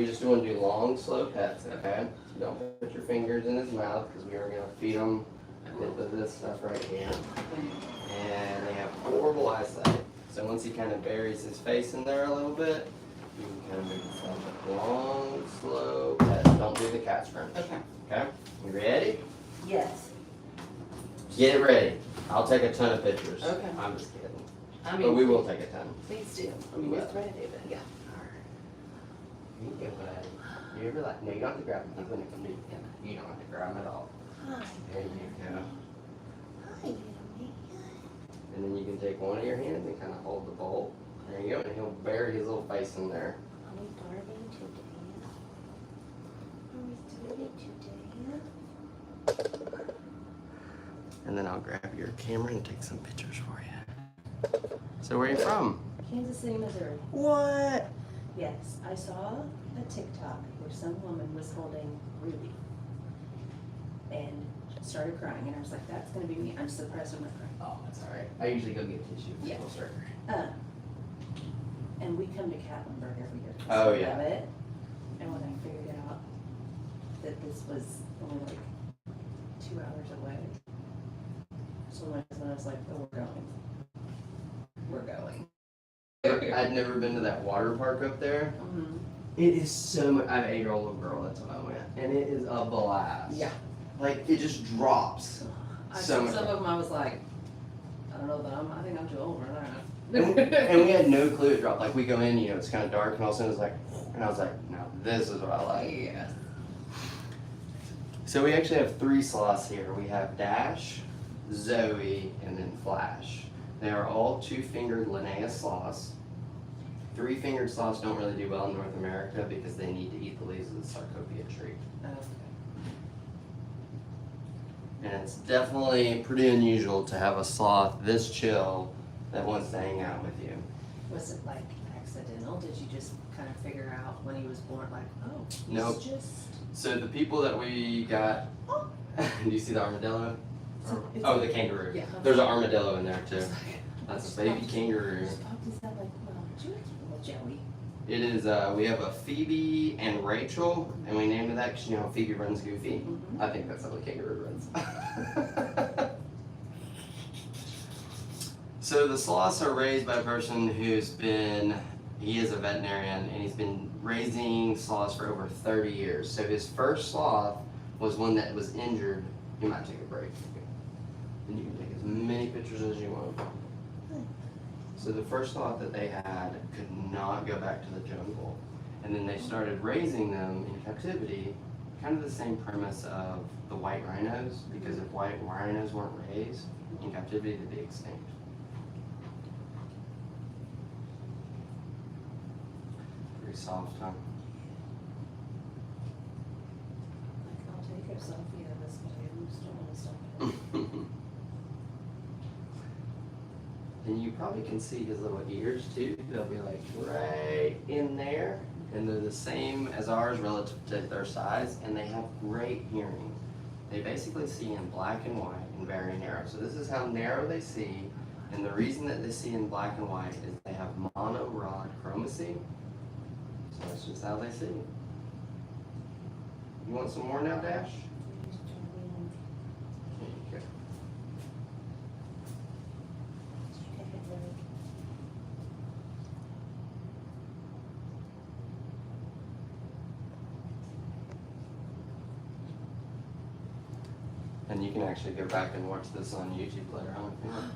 we just want to do long, slow pets, okay? So don't put your fingers in his mouth because we are going to feed him a bit of this stuff right here. And they have horrible eyesight. So once he kind of buries his face in there a little bit, you can kind of make yourself a long, slow pet. Don't do the cat scrunch. Okay. Okay? You ready? Yes. Get ready. I'll take a ton of pictures. Okay. I'm just kidding. I But we will take a ton. please do. We will. ready, but yeah. You can go ahead. You ever like, no, you don't have to grab him. He's going to come to you. You don't have to grab him at all. Hi. There you go. Hi, Yummy. And then you can take one of your hands and kind of hold the bowl. There you go. And he'll bury his little face in there. Are we bargaining today? Are we doing it today? And then I'll grab your camera and take some pictures for you. So where are you from? Kansas City, Missouri. What? Yes, I saw a TikTok where some woman was holding Ruby and started crying, and I was like, "That's gonna be me." I'm surprised I'm not crying. Oh, that's all right. I usually go get tissue. Yeah. We'll start. And we come to Catlinburg every year. Oh, we yeah. love it. And when I figured out that this was only like 2 hours away, so my husband was like, "Oh, we're going. We're going." I'd never been to that water park up there. Mm-hmm. It is so much. I have an 8-year-old little girl. That's why I went, and it is a blast. Yeah. Like it just drops. I So saw much some of them. I was like, I don't know, but I think I'm too old for that. And we had no clue it dropped. Like we go in, you know, it's kind of dark, and all of a sudden it's like, and I was like, no, this is what I like. Yeah. So we actually have 3 sloths here. We have Dash, Zoe, and then Flash. They are all 2-fingered Linnaeus sloths. 3-fingered sloths don't really do well in North America because they need to eat the leaves of the sarcopia tree. And it's definitely pretty unusual to have a sloth this chill that wants to hang out with you. Was it like accidental? Did you just kind of figure out when he was born, like, oh, he's Nope. just... So the people that we got, do you see the armadillo? Oh, the kangaroo. Yeah. There's an armadillo in there too. It's like- That's a baby kangaroo. Just popped his head like, well, would you like a little Joey? It is, we have a Phoebe and Rachel, and we named it that because you know how Phoebe runs Goofy? Mhm. I think that's how the kangaroo runs. So the sloths are raised by a person who's been, he is a veterinarian, and he's been raising sloths for over 30 years. So his first sloth was one that was injured. You might take a break. And you can take as many pictures as you want. So the first sloth that they had could not go back to the jungle. And then they started raising them in captivity, kind of the same premise of the white rhinos, because if white rhinos weren't raised in captivity, they'd be extinct. Pretty soft, huh? Like, I'll take a selfie of this, but I just don't want to stop it. And you probably can see his little ears too. They'll be like right in there. And they're the same as ours relative to their size. And they have great hearing. They basically see in black and white and very narrow. So this is how narrow they see. And the reason that they see in black and white is they have monorod chromacy. So that's just how they see. You want some more now, Dash? Okay. And you can actually go back and watch this on YouTube later on if you want.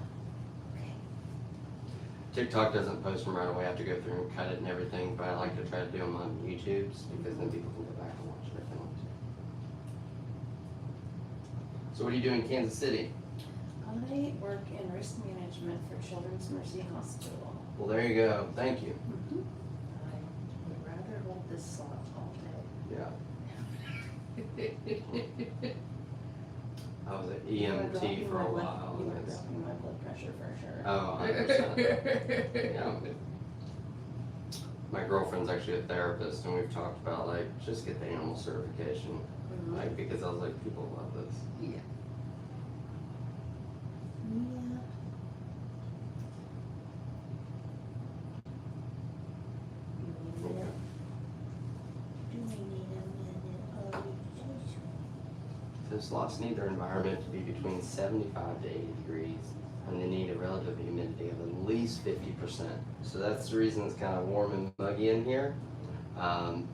TikTok doesn't post them right away. I have to go through and cut it and everything, but I like to try to do them on YouTube's because then people can go back and watch it if they want to. So what do you do in Kansas City? I work in risk management for Children's Mercy Hospital. Well, there you go. Thank you. I would rather hold this sloth all day. Yeah. I was at EMT for a while. You were dropping my blood pressure for sure. Oh, 100%. Yeah. My girlfriend's actually a therapist, and we've talked about like just get the animal certification, like because I was like people love this. Yeah. So sloths need their environment to be between 75 to 80 degrees, and they need a relative humidity of at least 50%. So that's the reason it's kind of warm and muggy in here.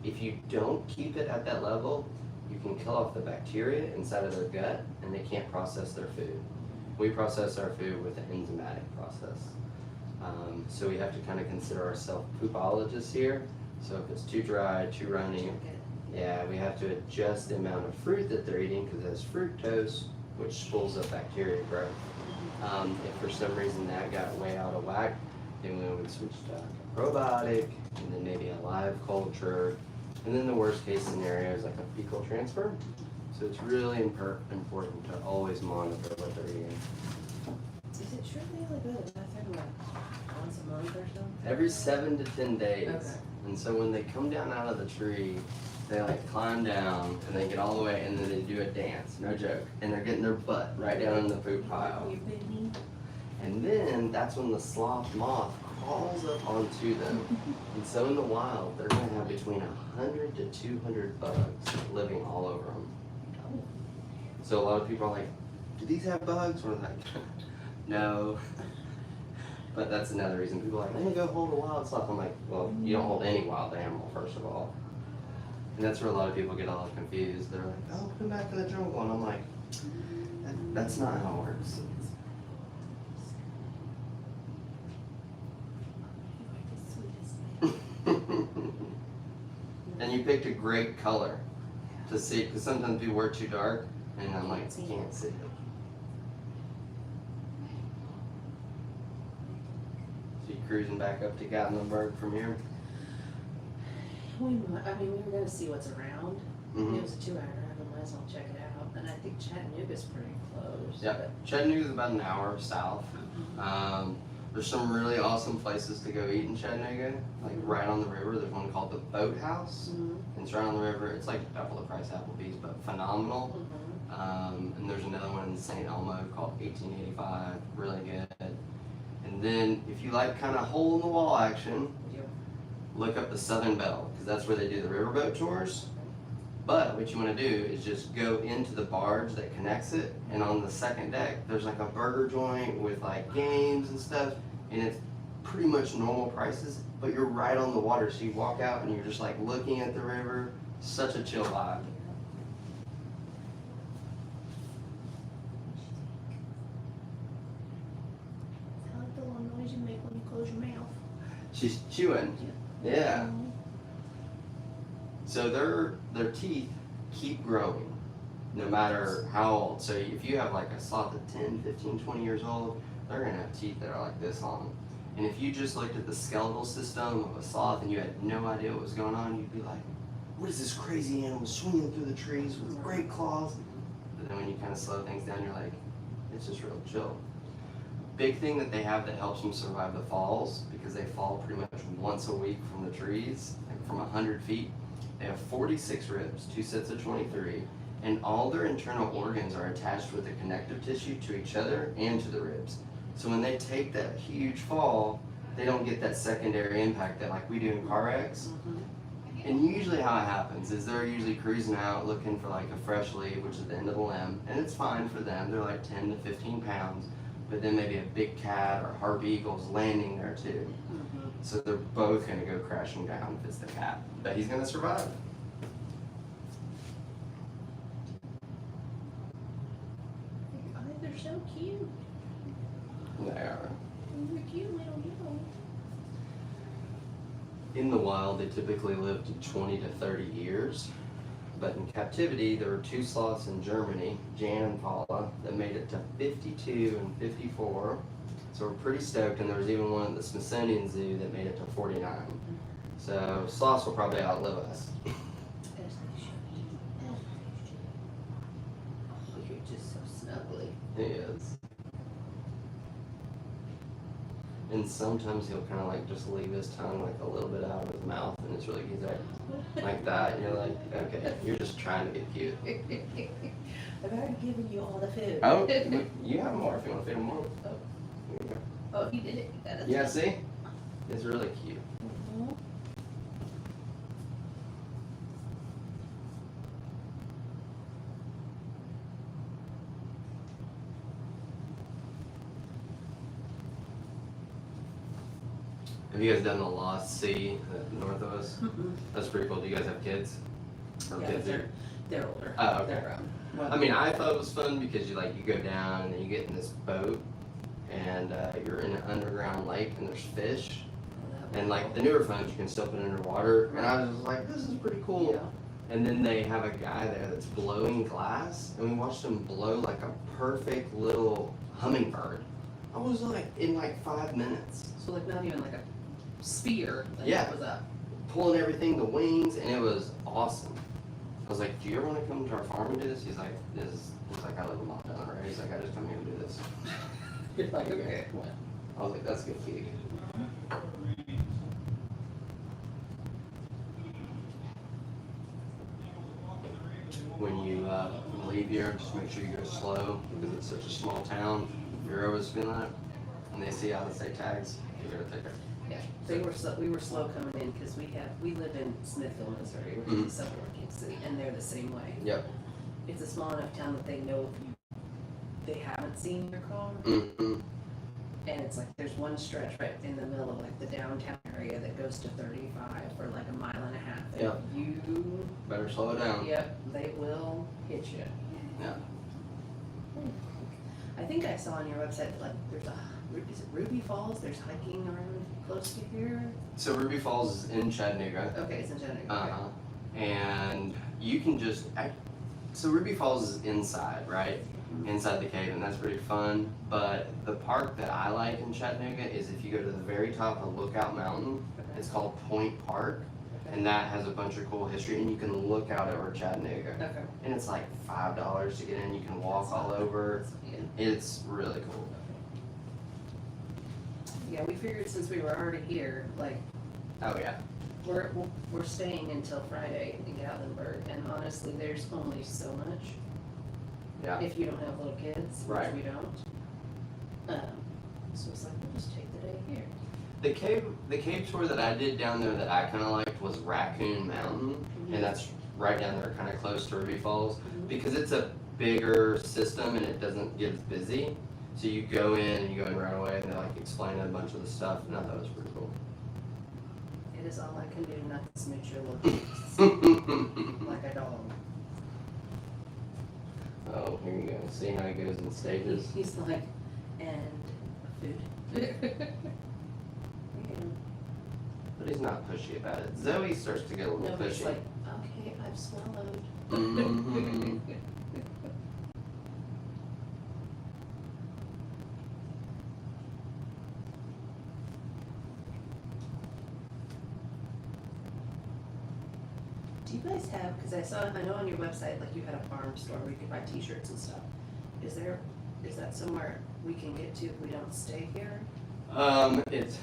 If you don't keep it at that level, you can kill off the bacteria inside of their gut, and they can't process their food. We process our food with an enzymatic process. So we have to kind of consider ourselves poopologists here. So if it's too dry, too runny, yeah, we have to adjust the amount of fruit that they're eating because it has fructose, which spools up bacteria growth. If for some reason that got way out of whack, then we would switch to a probiotic, and then maybe a live culture, and then the worst case scenario is like a fecal transfer. So it's really important to always monitor what they're eating. Is it true they only go to the bathroom like once a month or something? Every 7 to 10 days. Okay. And so when they come down out of the tree, they like climb down and they get all the way and then they do a dance, no joke. And they're getting their butt right down in the poop pile. And then that's when the sloth moth crawls up onto them. And so in the wild, they're gonna have between 100 to 200 bugs living all over them. So a lot of people are like, do these have bugs? We're like, no. But that's another reason people are like, let me go hold a wild sloth. I'm like, well, you don't hold any wild animal, first of all. And that's where a lot of people get all confused. They're like, oh, put him back in the jungle. And I'm like, that's not how it works. And you picked a great color to see, because sometimes people wear too dark, and I'm like, you can't see it. So you cruising back up to Gatlinburg from here? We were gonna see what's around. Mm-hmm. It was a 2-hour drive, I might as well check it out. And I think Chattanooga's pretty close. Yeah, Chattanooga's about an hour south. There's some really awesome places to go eat in Chattanooga, like right on the river. There's one called the Boathouse. Mm-hmm. It's right on the river. It's like double the price of Applebee's, but phenomenal. Mm-hmm. And there's another one in St. Elmo called 1885, really good. And then if you like kind of hole in the wall action, Yep. look up the Southern Belle, because that's where they do the riverboat tours. But what you want to do is just go into the barge that connects it, and on the second deck, there's like a burger joint with like games and stuff, and it's pretty much normal prices, but you're right on the water, so you walk out and you're just like looking at the river. Such a chill vibe. I like the little noise you make when you close your mouth. She's chewing. Yeah. So their teeth keep growing no matter how old. So if you have like a sloth that's 10, 15, 20 years old, they're gonna have teeth that are like this long. And if you just looked at the skeletal system of a sloth and you had no idea what was going on, you'd be like, what is this crazy animal swinging through the trees with great claws? But then when you kind of slow things down, you're like, it's just real chill. Big thing that they have that helps them survive the falls, because they fall pretty much once a week from the trees, like from 100 feet. They have 46 ribs, 2 sets of 23, and all their internal organs are attached with the connective tissue to each other and to the ribs. So when they take that huge fall, they don't get that secondary impact that like we do in car wrecks. And usually how it happens is they're usually cruising out looking for like a fresh leaf, which is the end of the limb, and it's fine for them. They're like 10 to 15 pounds, but then maybe a big cat or harp eagle's landing there too. So they're both gonna go crashing down if it's the cat, but he's gonna survive. Oh, they're so cute. They are. They're cute little people. In the wild, they typically live to 20 to 30 years, but in captivity, there were 2 sloths in Germany, Jan and Paula, that made it to 52 and 54. So we're pretty stoked, and there was even one at the Smithsonian Zoo that made it to 49. So sloths will probably outlive us. As they should. Oh, you're just so snuggly. He is. And sometimes he'll kind of like just leave his tongue like a little bit out of his mouth, and it's really, he's like that, and you're like, okay, you're just trying to get cute. I've already given you all the food. Oh, you have more if you want to feed him more. Oh. Here we go. Oh, you did it. Yeah, see? It's really cute. Mhm. Have you guys done the Lost Sea north of us? Mm-mm. That's pretty cool. Do you guys have kids? Or Yeah, kids here? they're older. Oh, okay. They're grown. Well, I mean, I thought it was fun because you go down and then you get in this boat and you're in an underground lake and there's fish. And like the newer phones, you can still put it underwater. And I was just like, this is pretty cool. Yeah. And then they have a guy there that's blowing glass, and we watched him blow like a perfect little hummingbird. I was like, in like 5 minutes. So like not even like a spear. Like Yeah. That was up. Pulling everything, the wings, and it was awesome. I was like, do you ever want to come to our farm and do this? He's like, I live in Montana, right? He's like, I just come here and do this. You're like, okay. Well. I was like, that's a good gig. When you leave here, just make sure you go slow because it's such a small town. You're always feeling it, and they see out of state tags. You're gonna take it. Yeah, we were slow coming in because we live in Smithville, Missouri, which is a suburb of Kansas City, and they're the same way. Yep. It's a small enough town that they know they haven't seen your car, Mm-hmm. and it's like there's one stretch right in the middle of like the downtown area that goes to 35 for like a mile and a half. And Yep. You Better slow it down. Yep, they will hit you. Yeah. I think I saw on your website like there's is it Ruby Falls? There's hiking around close to here. So Ruby Falls is in Chattanooga. Okay, it's in Chattanooga. Uh-huh. And you can just, so Ruby Falls is inside, right? Inside the cave, and that's pretty fun. But the park that I like in Chattanooga is if you go to the very top of Lookout Mountain, it's called Point Park, and that has a bunch of cool history, and you can look out over Chattanooga. Okay. And it's like $5 to get in, you can walk all over. Yeah. It's really cool. Yeah, we figured since we were already here, like Oh yeah. we're staying until Friday in Gatlinburg, and honestly, there's only so much. Yeah. If you don't have little kids, Right. which we don't. So it's like we'll just take the day here. The cave tour that I did down there that I kind of liked was Raccoon Mountain, and that's right down there, kind of close to Ruby Falls, because it's a bigger system and it doesn't get as busy. So you go in and you go in right away, and they like explain a bunch of the stuff, and I thought it was pretty cool. It is all I can do not to smooch your little like a dog. Oh, here you go. See how it goes in stages. He's like, and food. Yeah. But he's not pushy about it. Zoe starts to get a little Nobody's pushy. like, okay, I've swallowed. Mhm. Do you guys have, because I know on your website, like you had a farm store where you could buy t-shirts and stuff. Is that somewhere we can get to if we don't stay here? It's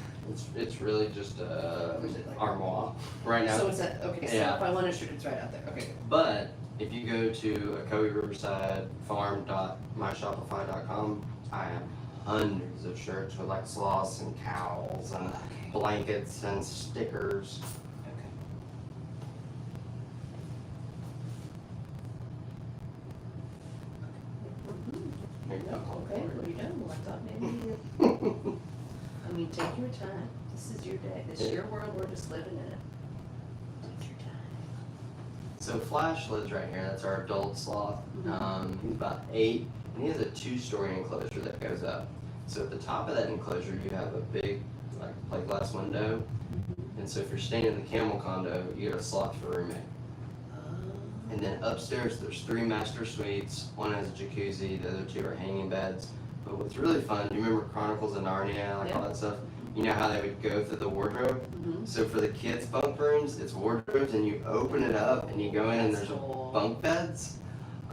really just Or is it like- armoire right now. So it's at, okay, so Yeah. if I want a shirt, it's right out there, okay. But if you go to Ocoee Riverside Farm.myshopify.com, I have hundreds of shirts with like sloths and cows and blankets and stickers. Okay. Here you go. Okay, well, you're done, well, I thought maybe, I mean, take your time, this is your day, this is your world, we're just living in it. Take your time. So Flash lives right here. That's our adult sloth. He's about 8, and he has a 2-story enclosure that goes up. So at the top of that enclosure, you have a big, like, plate glass window. And so if you're staying in the camel condo, you get a sloth for a roommate. And then upstairs, there's 3 master suites. One has a jacuzzi. The other 2 are hanging beds. But what's really fun, do you remember Chronicles of Narnia, like all that stuff? You know how they would go through the wardrobe? So for the kids' bunk rooms, it's wardrobes, and you open it up, and you go in, and there's bunk beds.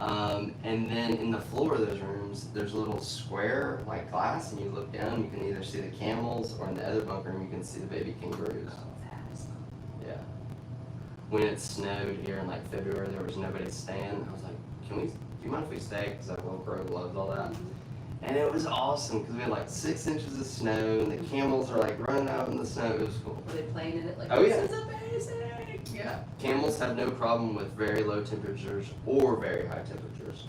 And then in the floor of those rooms, there's a little square, like glass, and you look down, you can either see the camels, or in the other bunk room, you can see the baby kangaroos. Yeah. When it snowed here in like February, there was nobody staying. I was like, do you mind if we stay? Because I Velcro loves all that. And it was awesome because we had like 6 inches of snow, and the camels are like running out in the snow. It was cool. Were they playing in it like, Oh, yeah. this is amazing? Yeah. Camels have no problem with very low temperatures or very high temperatures.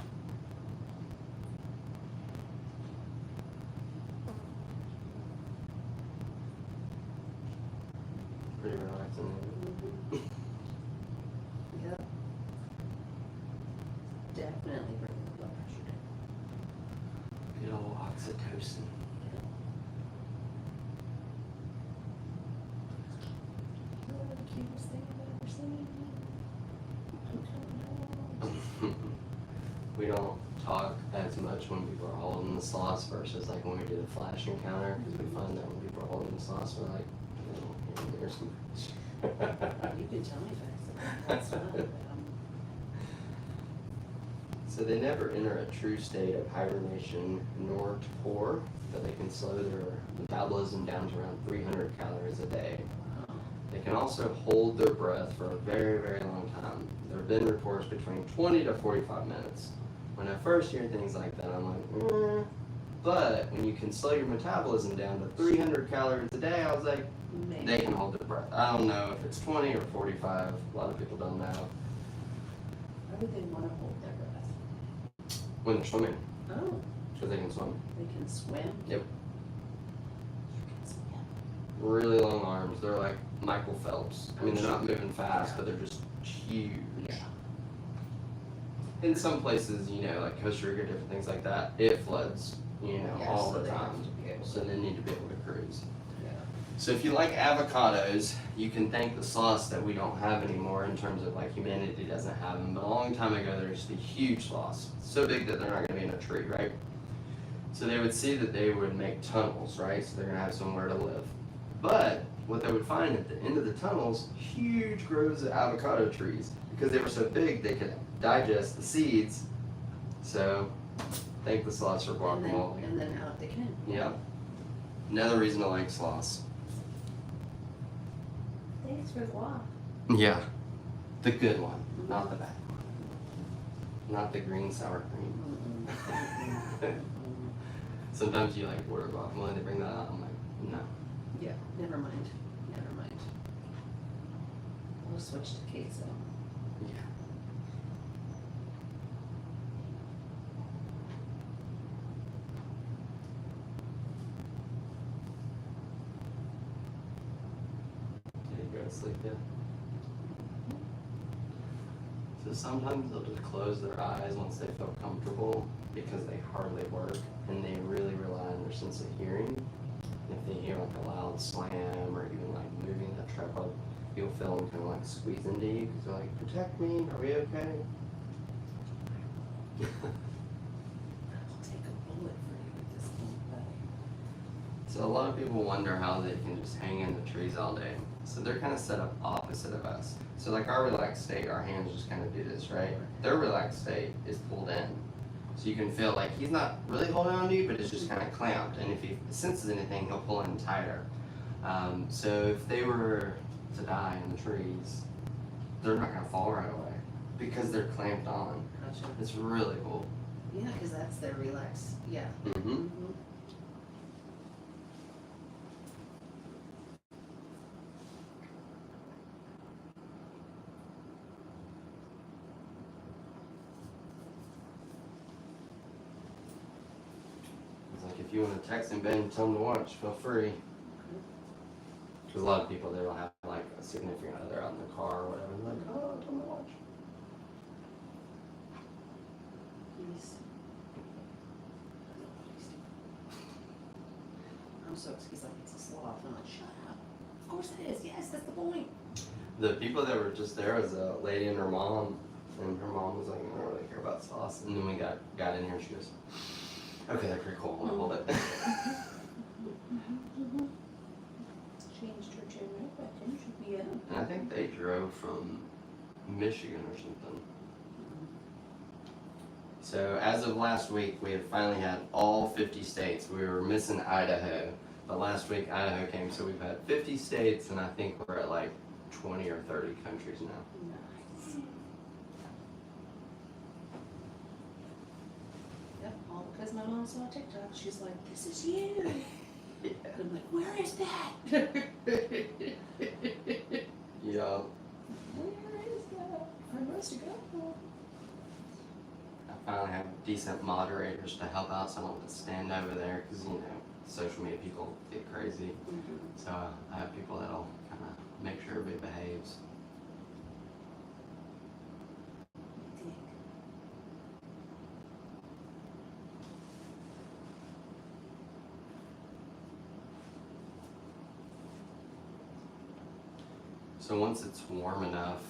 definitely bring the blood pressure down. Good old oxytocin. Oh, the cutest thing I've ever seen. We don't talk as much when people are holding the sloths versus like when we do the flash encounter, because we find that when people are holding the sloths, we're like, they don't hear some. You can tell me facts about that stuff, but So they never enter a true state of hibernation nor torpor, but they can slow their metabolism down to around 300 calories a day. They can also hold their breath for a very, very long time. There have been reports between 20 to 45 minutes. When I first hear things like that, I'm like, But when you can slow your metabolism down to 300 calories a day, I was like, maybe. they can hold their breath. I don't know if it's 20 or 45. A lot of people don't know. Why would they want to hold their breath? When they're swimming, Oh, because they can swim. they can swim? Yep. You can swim. Really long arms. They're like Michael Phelps. I mean, they're not moving fast, but they're just huge. Yeah. In some places, you know, like Costa Rica, different things like that, it floods, you know, Yeah, all so the they have time. to be able So to- they need to be able to cruise. Yeah. So if you like avocados, you can thank the sloths that we don't have anymore in terms of like humanity doesn't have them. But a long time ago, there used to be huge sloths, so big that they're not going to be in a tree, right? So they would see that they would make tunnels, right? So they're going to have somewhere to live. But what they would find at the end of the tunnels, huge groves of avocado trees. Because they were so big, they could digest the seeds. So thank the sloths for guacamole. And then out they can. Yeah. Another reason to like sloths. Thanks for the walk. Yeah. The good one, not the bad one. Not the green sour cream. Sometimes you like order guacamole, they bring that out, I'm like, no. Yeah, never mind. Never mind. We'll switch to queso. Yeah. Did you go to sleep yet? So sometimes they'll just close their eyes once they feel comfortable because they hardly work and they really rely on their sense of hearing. And if they hear like a loud slam or even like moving that tripod, you'll feel them kind of like squeeze into you because they're like, protect me, are we okay? I'll take a bullet for you with this little buddy. So a lot of people wonder how they can just hang in the trees all day. So they're kind of set up opposite of us. So like our relaxed state, our hands just kind of do this, right? Their relaxed state is pulled in. So you can feel like he's not really holding on to you, but it's just kind of clamped. And if he senses anything, he'll pull in tighter. So if they were to die in the trees, they're not going to fall right away because they're clamped on. Gotcha. It's really cool. Yeah, because that's their relax. Yeah. Mm-hmm. Mm-hmm. It's like if you want to text him, Ben, tell him to watch, feel free. Because a lot of people, they will have like a significant other out in the car or whatever. They're like, oh, tell him to watch. He's. I'm so he's like, it's a sloth. I'm like, shut up. Of course it is. Yes, that's the point. The people that were just there was a lady and her mom, and her mom was like, I don't really care about sauce. And then we got in here and she goes, okay, they're pretty cool, I'll hold it. Changed her gender, but didn't you be in? And I think they drove from Michigan or something. So as of last week, we have finally had all 50 states. We were missing Idaho, but last week Idaho came, so we've had 50 states, and I think we're at like 20 or 30 countries now. Nice. Yep, all because my mom saw a TikTok. She's like, this is you. Yeah. And I'm like, where is that? Yeah. Where is that? Where must it go? I finally have decent moderators to help out, so I don't have to stand over there, because, you know, social media people get crazy. So I have people that'll kind of make sure everybody behaves. So once it's warm enough,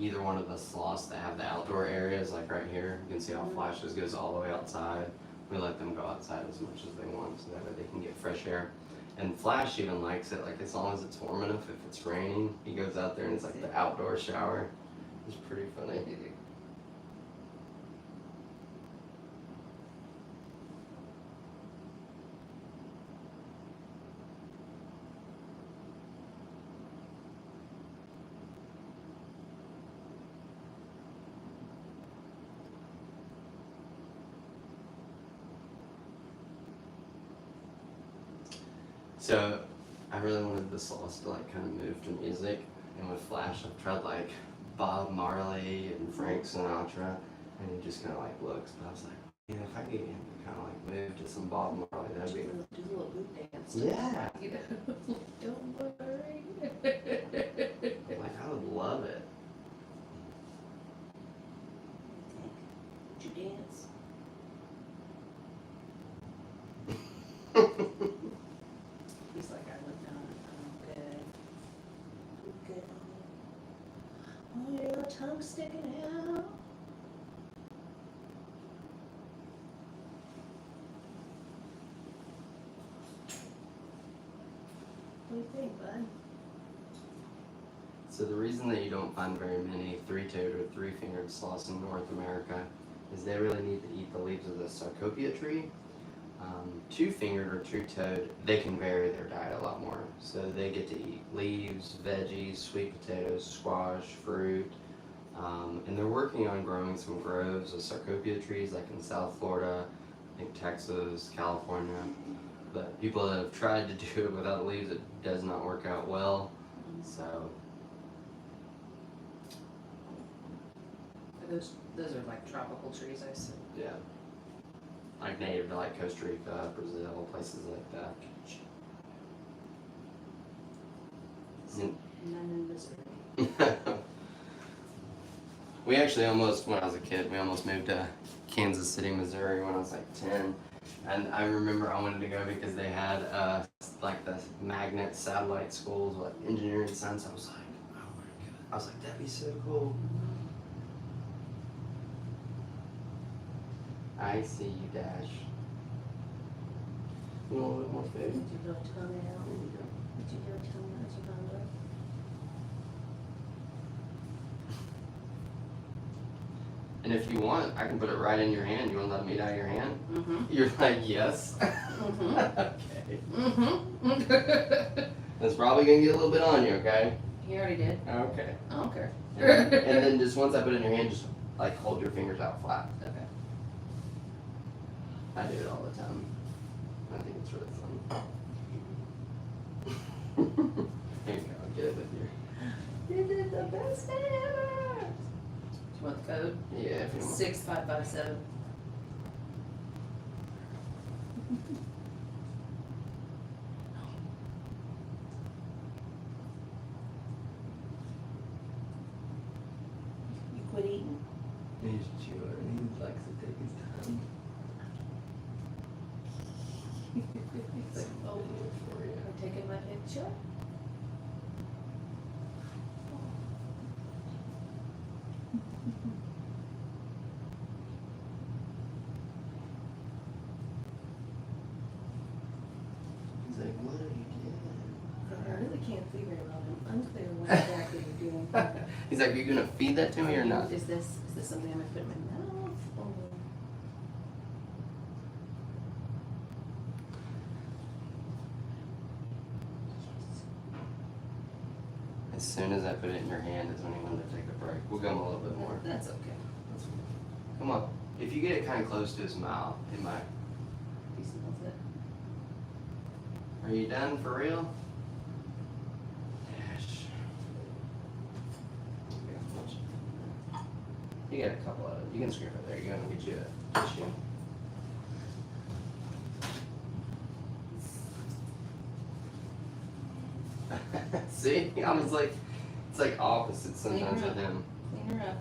either one of the sloths that have the outdoor areas, like right here, you can see how Flashes goes all the way outside. We let them go outside as much as they want, so that way they can get fresh air. And Flash even likes it, like as long as it's warm enough. If it's raining, he goes out there and it's like the outdoor shower. It's pretty funny. So I really wanted the sloths to like kind of move to music, and with Flash I've tried like Bob Marley and Frank Sinatra, and he just kind of like looks. But I was like, yeah, if I get him to kind of like move to some Bob Marley, that'd be. Do a little boot dance. Yeah. You know, don't worry. Like I would love it. Would you dance? He's like, I would not. I'm good. I'm good. Oh, your little tongue sticking out. What do you think, bud? So the reason that you don't find very many three-toed or three-fingered sloths in North America is they really need to eat the leaves of the sarcopia tree. Two-fingered or two-toed, they can vary their diet a lot more. So they get to eat leaves, veggies, sweet potatoes, squash, fruit. And they're working on growing some groves of sarcopia trees like in South Florida, I think Texas, California. But people that have tried to do it without leaves, it does not work out well. So Those are like tropical trees, I assume. yeah, like native to like Costa Rica, Brazil, places like that. None in Missouri. We actually almost, when I was a kid, we almost moved to Kansas City, Missouri when I was like 10. And I remember I wanted to go because they had like the magnet satellite schools, like engineering science. I was like, oh my god. I was like, that'd be so cool. I see you, Dash. You want a little more food? Did you go tongue out? There you go. Did you go tongue out? Did you hunger? And if you want, I can put it right in your hand. You want to let me eat out of your hand? Mm-hmm. You're like, yes. Mm-hmm. Okay. Mm-hmm. That's probably going to get a little bit on you, okay? He already did. Okay. I don't care. And then just once I put it in your hand, just like hold your fingers out flat. Okay. I do it all the time. I think it's really fun. Here you go, I'll get it with you. This is the best day ever. Do you want the code? Yeah, if you want. 6557. You quit eating. He's a chewer and he likes to take his time. He's like, oh, For you. I'm taking my picture. He's like, what are you doing? I really can't see very well. I'm unclear what exactly you're doing. He's like, are you gonna feed that to me or not? Is this something I'm gonna put in my mouth? Or... As soon as I put it in your hand is when he wanted to take a break. We'll go him a little bit more. That's okay. Come on. If you get it kind of close to his mouth, it might. He smells it. Are you done for real? Dash. You got a couple of it. You can scrape it there. You gotta get you a tissue. See? I was like, it's like opposite sometimes with him. Clean her up.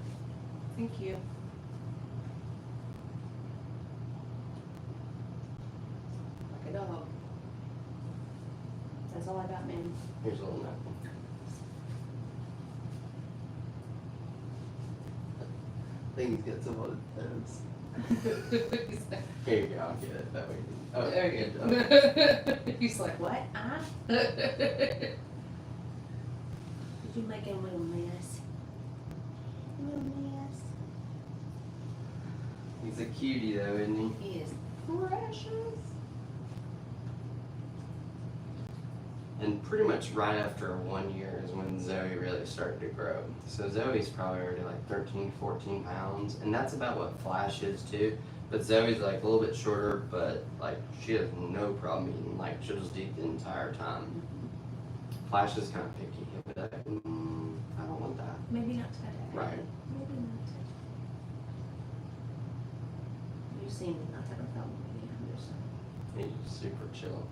Thank you. Like a dog. That's all I got, man. Here's a little napkin. think he's got some on his toes. He's like, Here you go, I'll get it. That way. Oh, there you good. go. He's like, what? Did you make a little mess? A little mess. He's a cutie though, isn't he? He is precious. And pretty much right after 1 year is when Zoe really started to grow. So Zoe's probably already like 13, 14 pounds. And that's about what Flash is too. But Zoe's like a little bit shorter, but like she has no problem eating. Like she'll just eat the entire time. Flash is kind of picky. He'll be like, I don't want that. Maybe not today. Right. Maybe not today. You seem not to have a problem with me. He's super chill.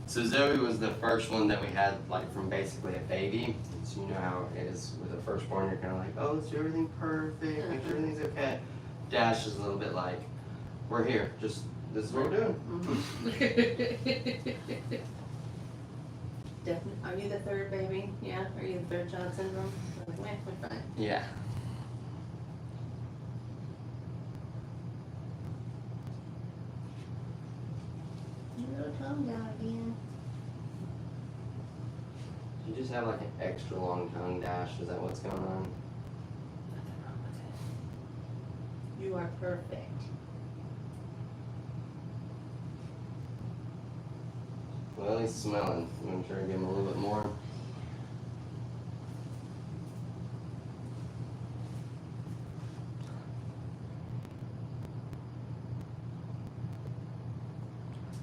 So Zoe was the first one that we had like from basically a baby. So you know how it is with a firstborn, you're kind of like, oh, let's do everything perfect, make sure everything's okay. Dash is a little bit like, we're here, just this is what we're doing. Definitely. Are you the third baby? Yeah. Are you the third child syndrome? Like, we're fine. Yeah. Your little tongue down again. You just have like an extra long tongue, Dash. Is that what's going on? Nothing wrong with it. You are perfect. Well, he's smelling. I'm gonna try to give him a little bit more.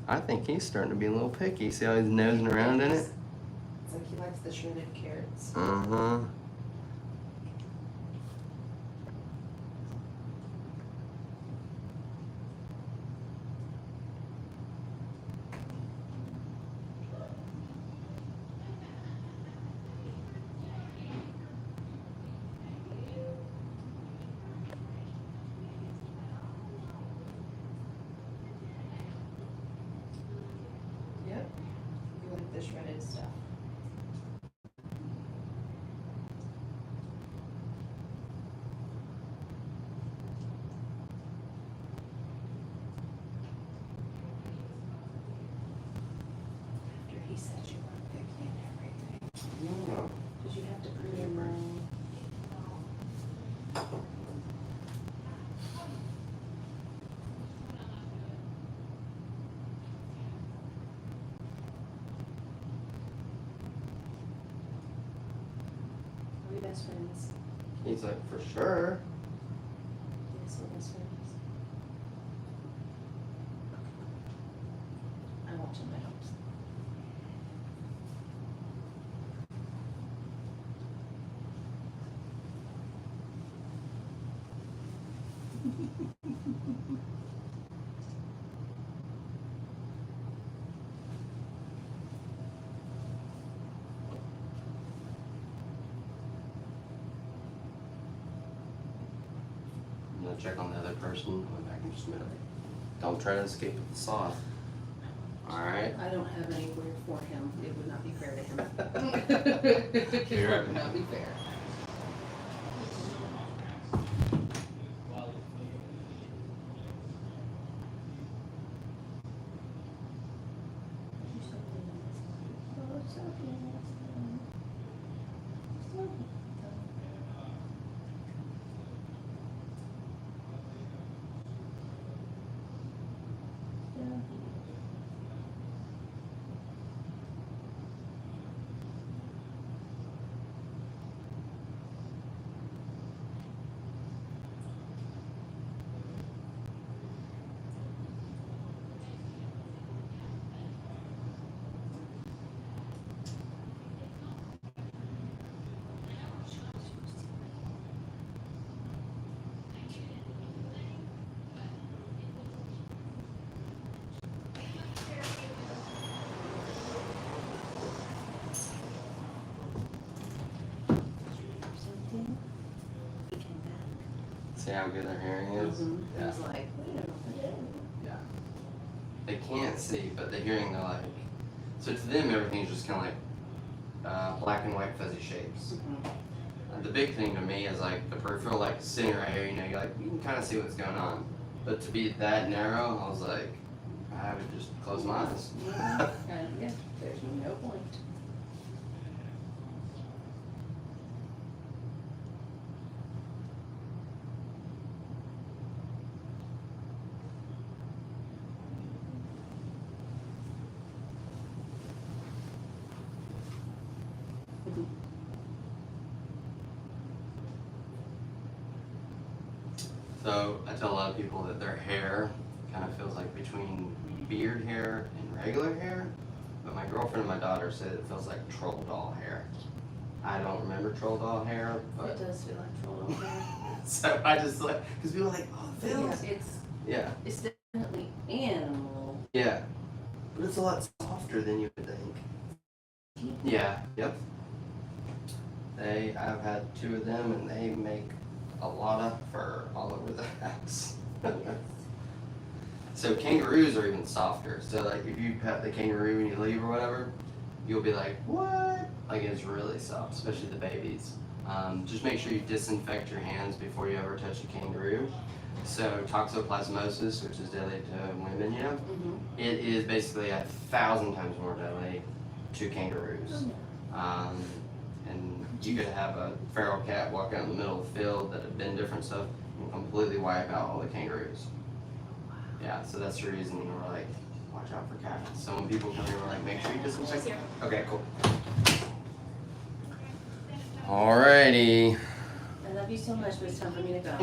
I think he's starting to be a little picky. See how he's nosing around in it? It's like he likes the shredded carrots. Uh-huh. Yep. You like the shredded stuff. After he said you weren't picky and everything. Yeah. Did you have to prove him wrong? Are we best friends? He's like, for sure. Yes, we're best friends. I watch him, I don't. I'm gonna check on the other person. I'll be back in just a minute. Don't try to escape with the Sloth. Alright? I don't have anywhere for him. It would not be fair to him. You're It right. would not be fair. See how good their hearing is? I Yeah. was like, wait a minute. Yeah. They can't see, but the hearing, they're like. So to them, everything's just kind of like black and white fuzzy shapes. the big thing to me is like the peripheral, like sitting right here, you know, you can kind of see what's going on. But to be that narrow, I was like, I would just close my eyes. Yeah, there's no point. So I tell a lot of people that their hair kind of feels like between beard hair and regular hair, but my girlfriend and my daughter said it feels like troll doll hair. I don't remember troll doll hair, but It does feel like troll hair. so I just like, because people are like, oh, it feels. Yeah, it's definitely animal. Yeah, but it's a lot softer than you would think. Yeah, yep. I've had 2 of them, and they make a lot of fur all over the house. So kangaroos are even softer. So like if you pet the kangaroo and you leave or whatever, you'll be like, what? Like it's really soft, especially the babies. Just make sure you disinfect your hands before you ever touch a kangaroo. So toxoplasmosis, which is deadly to women, you know, it is basically 1,000 times more deadly to kangaroos. And you could have a feral cat walk out in the middle of the field that had been different stuff and completely wipe out all the kangaroos. Yeah, so that's the reason we're like, watch out for cats. So when people come here, we're like, make sure you disinfect. Okay, cool. Alrighty. I love you so much, but it's time for me to go.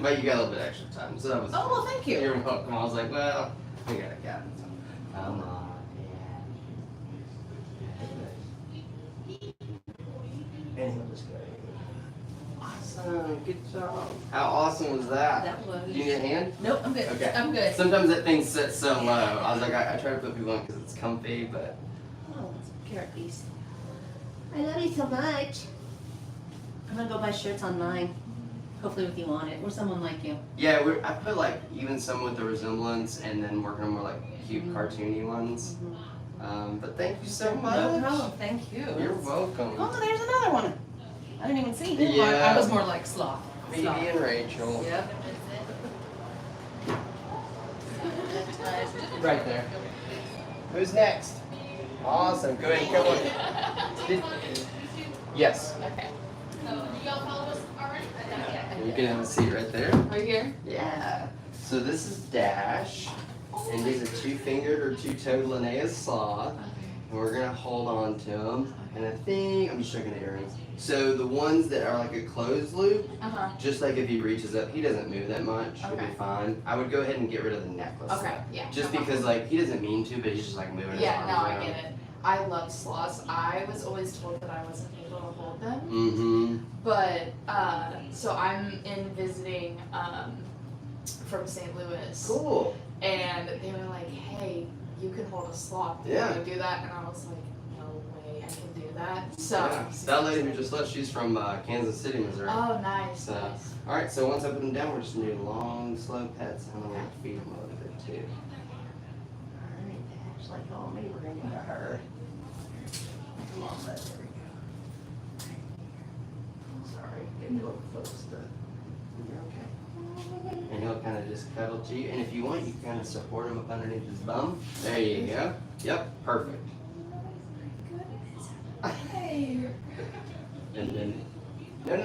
But you got a little bit extra time, so that was. Oh, well, thank you. You're welcome. I was like, well, we got a cat. Come on. And he'll just go. Awesome, good job. How awesome was that? That was. Do you need a hand? Nope, I'm good. Okay. I'm good. Sometimes that thing sits so low. I was like, I try to put people on because it's comfy, but. Oh, it's a carrot piece. I love you so much. I'm gonna go buy shirts online. Hopefully with you on it, or someone like you. Yeah, I put like even some with the resemblance and then working on more like cute cartoony ones. But thank you so much. No problem, thank you. You're welcome. Oh, there's another one. I didn't even see him. Yeah. I was more like Sloth. Phoebe and Rachel. Yep. Right there. Who's next? Awesome. Go ahead and come on. Yes. Okay. So, do y'all follow us already? You can have a seat right there. Right here? Yeah. So this is Dash, and he's a 2-fingered or 2-toed Linnaeus sloth. And we're gonna hold on to him. And I think I'm just checking the earrings. So the ones that are like a closed loop, just like if he reaches up, he doesn't move that much. He'll be fine. I would go ahead and get rid of the necklace. Okay, yeah. Just because like he doesn't mean to, but he's just like moving his Yeah, arms no, around. I get it. I love sloths. I was always told that I wasn't able to hold them. Mm-hmm. But, so I'm in visiting from St. Louis. Cool. And they were like, hey, you can hold a sloth. Do you Yeah. want to do that? And I was like, no way I can do that. So. Yeah. That lady who just left, she's from Kansas City, Missouri. Oh, nice, So, nice. all right, so once I put them down, we're just gonna do long, slow pets. I'm gonna like feed them a little bit too. All right, Dash, like on me, we're gonna get to her. Come on, bud, there we go. Sorry, getting a little close to. You're okay. And he'll kind of just cuddle to you, and if you want, you can kind of support him up underneath his bum. There you go. Yep, perfect. Hey. And then, no.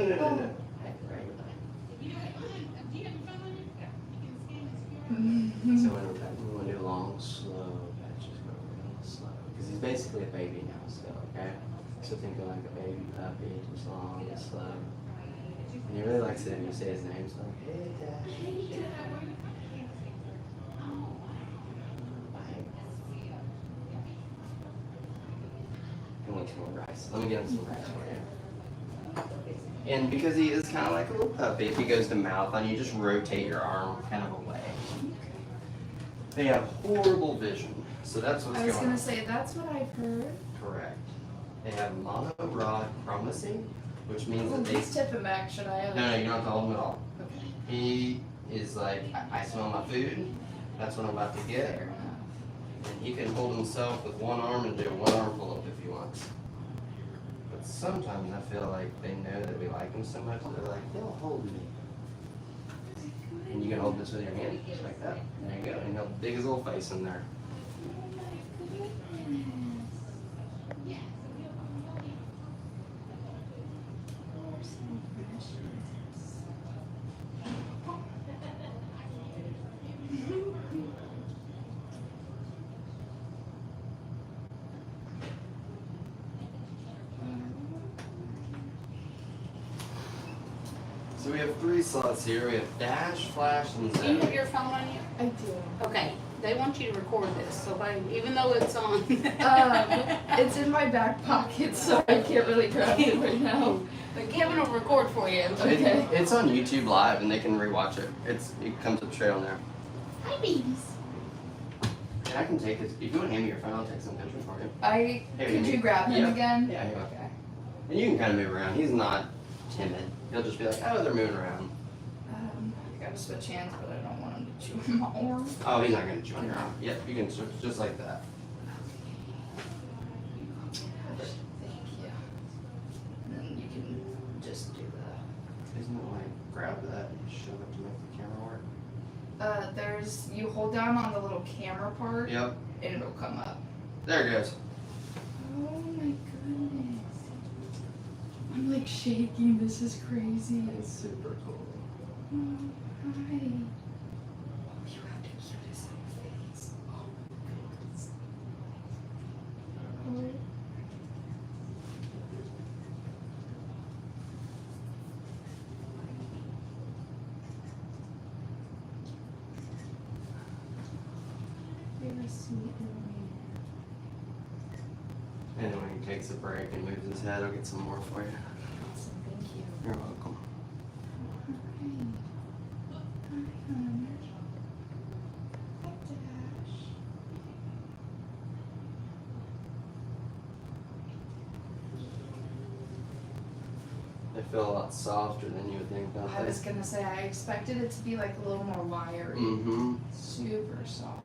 So when we're petting, we want to do long, slow pets, just go real slow. Because he's basically a baby now still, okay? So think of like a baby puppy, just long and slow. And he really likes it when you say his name, so like, hey, Dash. Hey, Dash. He wants more rice. Let me get him some rice for you. And because he is kind of like a little puppy, if he goes to mouth on you, just rotate your arm kind of away. They have horrible vision, so that's what's I was going gonna on. say, that's what I've heard. Correct. They have monorod chromacy, which means Oh, that they. please tip him back, should I? No, you don't have to hold him at all. Okay. He is like, I smell my food. That's what I'm about to get. Fair enough. And he can hold himself with one arm and do one arm pull up if he wants. But But sometimes I feel like they know that we like them so much that they're like, they'll hold me. And you can hold this with your hand, just like that. There you go. And he'll dig his little face in there. So we have 3 slots here. We have Dash, Flash, and Do you have Zen. your phone on you? I do. Okay, they want you to record this, so even though it's on. It's in my back pocket, so I can't really grab it right now. But Kevin will record for you. Okay. It's on YouTube Live, and they can rewatch it. It comes up straight on there. Hi, babies. And I can take it. If you want to hand me your phone, I'll take some pictures for you. Could you grab him Yeah. again? Yeah, here. Okay. And you can kind of move around. He's not timid. He'll just be like, oh, they're moving around. I gotta switch hands, but I don't want him to chew on my arm. Oh, he's not going to chew on your arm. Yep, you can just like that. Thank you. And then you can just do the. Isn't it like grab that and shove it to make the camera work? You hold down on the little camera part, Yep, and it'll come up. there it goes. Oh my goodness. I'm like shaking. This is crazy. It's super cool. Oh, hi. You have the cutest little face. Oh my goodness. Oh. You're a sweet little man. And then when he takes a break and moves his head, I'll get some more for you. Awesome, thank you. You're welcome. Hi. Hi, hon. Hi, Dash. They feel a lot softer than you would think, don't I they? was gonna say, I expected it to be like a little more wiry. Mm-hmm. Super soft.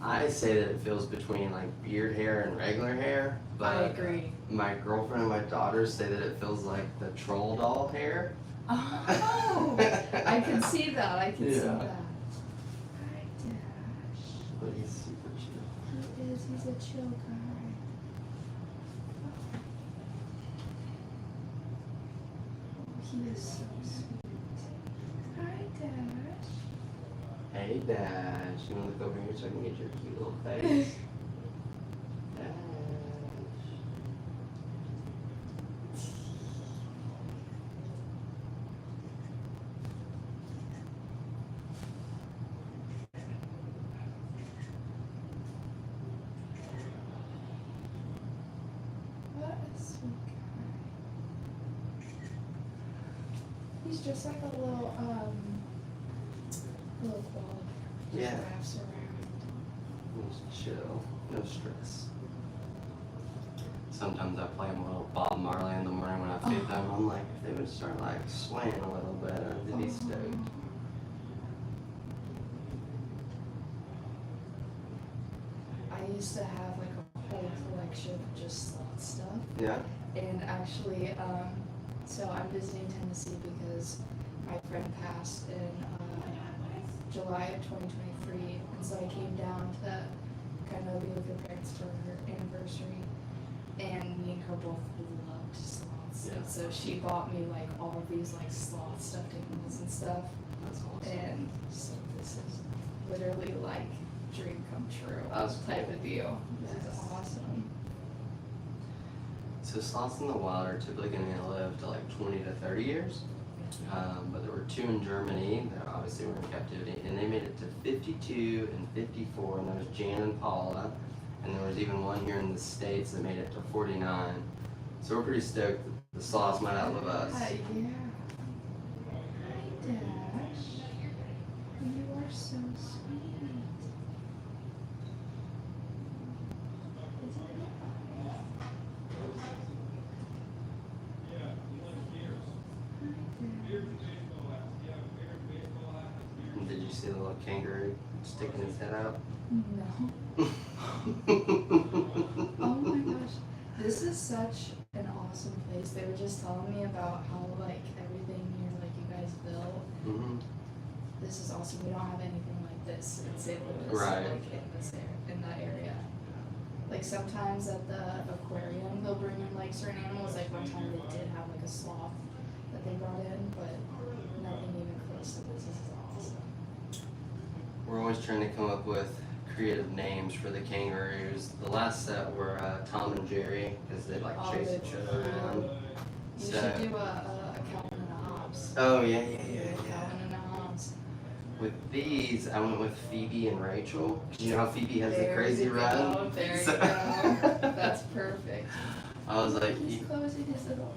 I say that it feels between like beard hair and regular hair, but I agree. my girlfriend and my daughters say that it feels like the troll doll hair. Oh, I can see that. I can see Yeah. that. Hi, Dash. But he's super chill. He is. He's a chill guy. He is so sweet. Hi, Dash. Hey Dash, you wanna look over here so I can get your cute little face? Dash. What a sweet guy. He's just like a little ball. Just Yeah. wraps around. Just chill, no stress. Sometimes I play them a little Bob Marley in the morning when I feed them. I'm like, if they would start like swaying a little bit, I'd be stoked. I used to have like a whole collection of just sloth stuff. Yeah? And actually, so I'm visiting Tennessee because my friend passed in July of 2023, and so I came down to kind of be with her parents for her anniversary, and me and her both loved sloths. Yeah. And so she bought me like all of these like sloth stuffed animals and stuff, That's awesome. and so this is literally like dream come true That's type cool. of deal. This is Yes. awesome. So sloths in the wild are typically going to live to like 20 to 30 years. But there were 2 in Germany that obviously were in captivity, and they made it to 52 and 54, and there was Jan and Paula, and there was even one here in the States that made it to 49. So we're pretty stoked that the sloths might outlive us. Hi, yeah. Hi, Dash. You are so sweet. And did you see the little kangaroo sticking his head out? No. Oh my gosh. This is such an awesome place. They were just telling me about how like everything here, like you guys built. Mm-hmm. This is awesome. We don't have anything like this in St. Louis, Right. like in that area. Like sometimes at the aquarium, they'll bring in like certain animals. Like one time they did have like a sloth that they brought in, but nothing even close to this. This is awesome. We're always trying to come up with creative names for the kangaroos. The last set were Tom and Jerry because they like Oh, chase they're each other around. You So- should do a Calvin and a Hobbes. Oh yeah. Calvin and a Hobbes. With these, I went with Phoebe and Rachel. 'Cause you know how Phoebe has the There crazy you run. go, there you So- go. That's perfect. I was like, He's closing his little.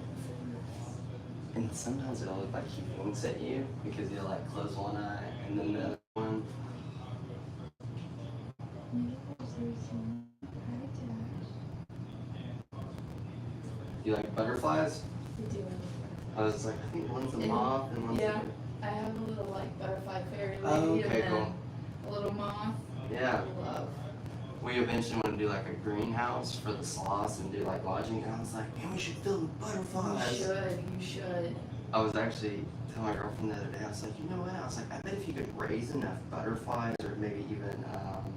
and sometimes it'll look like he winks at you because he'll like close one eye and then the other one. You like butterflies? We do. I was like, I think one's a And- moth and one's yeah. I have a little like butterfly fairy lady Oh, okay, and then cool. a little moth. Yeah. I love. We eventually want to do like a greenhouse for the sloths and do like lodging. And I was like, man, we should fill with butterflies. You should. I was actually telling my girlfriend the other day, I was like, you know what? I was like, I bet if you could raise enough butterflies or maybe even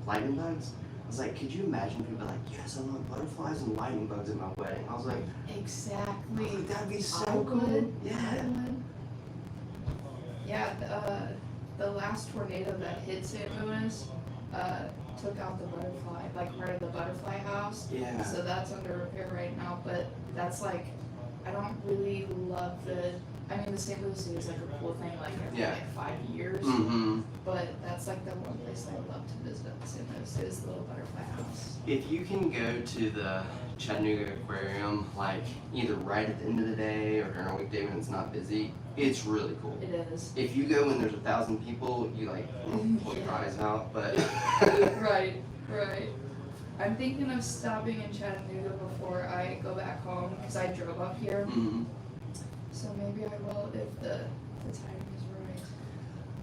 lightning bugs, I was like, could you imagine people like, yes, I want butterflies and lightning bugs at my wedding? I was like, Exactly. that'd be so I cool. would. Yeah. I would. Yeah, the last tornado that hit St. Louis took out the butterfly, like part of the butterfly house. Yeah. So that's under repair right now, but that's like, I don't really love I mean, the St. Louis Zoo is like a cool thing, like every Yeah. like 5 years. Mm-hmm. But that's like the one place I love to visit in St. Louis is the little butterfly house. If you can go to the Chattanooga Aquarium, like either right at the end of the day or during a weekday when it's not busy, it's really cool. It is. If you go when there's 1,000 people, you like pull your eyes out, but Right. I'm thinking of stopping in Chattanooga before I go back home because I drove up here. Mhm. So maybe I will if the timing is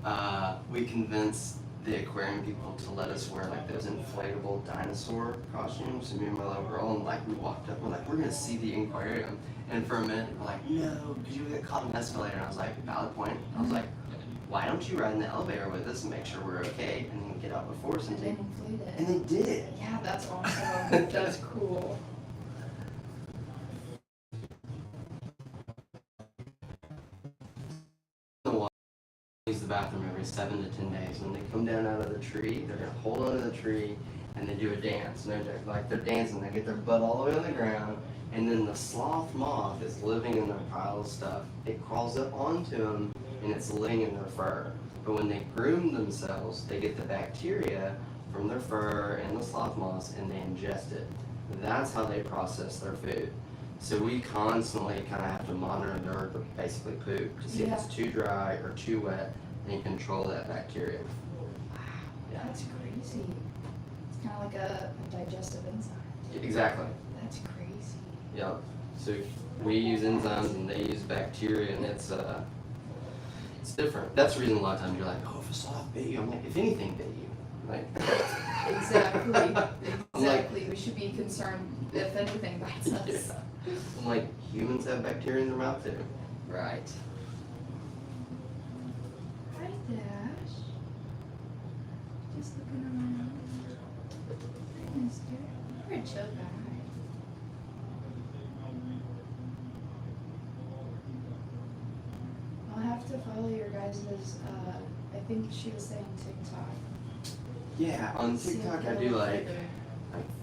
right. We convinced the aquarium people to let us wear like those inflatable dinosaur costumes. And me and my little girl, and like we walked up, we're like, we're gonna see the aquarium. And for a minute, we're like, no, because you get caught in an escalator. And I was like, valid point. I was like, why don't you ride in the elevator with us and make sure we're okay, and then get out before us and And take. then inflate it. And they did. Yeah, that's awesome. That's cool. Use the bathroom every 7 to 10 days. When they come down out of the tree, they're gonna hold onto the tree and they do a dance. And they're like they're dancing. They get their butt all the way on the ground, and then the sloth moth is living in their pile of stuff. It crawls up onto them and it's living in their fur. But when they groom themselves, they get the bacteria from their fur and the sloth moss and they ingest it. That's how they process their food. So we constantly kind of have to monitor their basically poop to see if it's too dry or too wet and control that bacteria. Wow, Yeah. that's crazy. It's kind of like a digestive enzyme. Exactly. That's crazy. Yep. So we use enzymes and they use bacteria, and it's different. That's the reason a lot of times you're like, oh, if a sloth bit you, I'm like, if anything bit you, like. Exactly. We should be concerned if anything bites us. Yeah. I'm like, humans have bacteria in their mouth too. Right. Hi, Dash. Just looking around. Hi, mister. You're a chill guy. I'll have to follow your guys' I think she was saying TikTok. Yeah, on See TikTok if I they'll do look like further.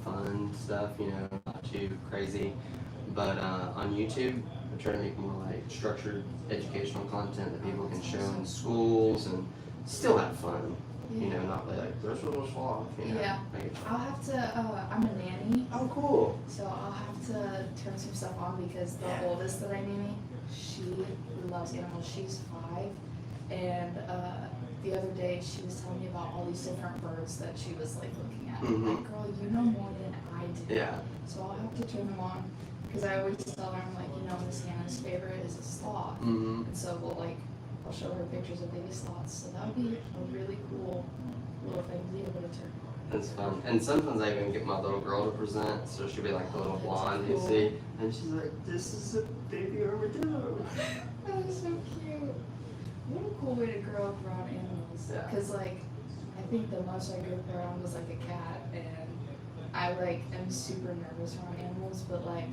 fun stuff, you know, not too crazy. But on YouTube, I try to make more like structured educational content that people can show in schools and still have fun. You know, not like this little sloth, you know. Yeah. Make it I'll fun. have to, I'm a nanny, Oh, cool. so I'll have to turn some stuff on because the Yeah. oldest that I nanny, she loves animals. She's 5, and the other day she was telling me about all these different birds that she was like looking at. I'm like, girl, you know more than I do. Yeah. So I'll have to turn them on because I always tell her, I'm like, you know, Miss Hannah's favorite is a sloth. Mm-hmm. And so I'll show her pictures of baby sloths. So that would be a really cool little thing to be able to turn on. It's fun. And sometimes I even get my little girl to present, so she'll be like the little blonde you cool. see, and she's like, "This is a baby armadillo." That is so cute. What a cool way to grow up around animals. Yeah. Cause like, I think the most I grew up around was like a cat, and I like am super nervous around animals, but like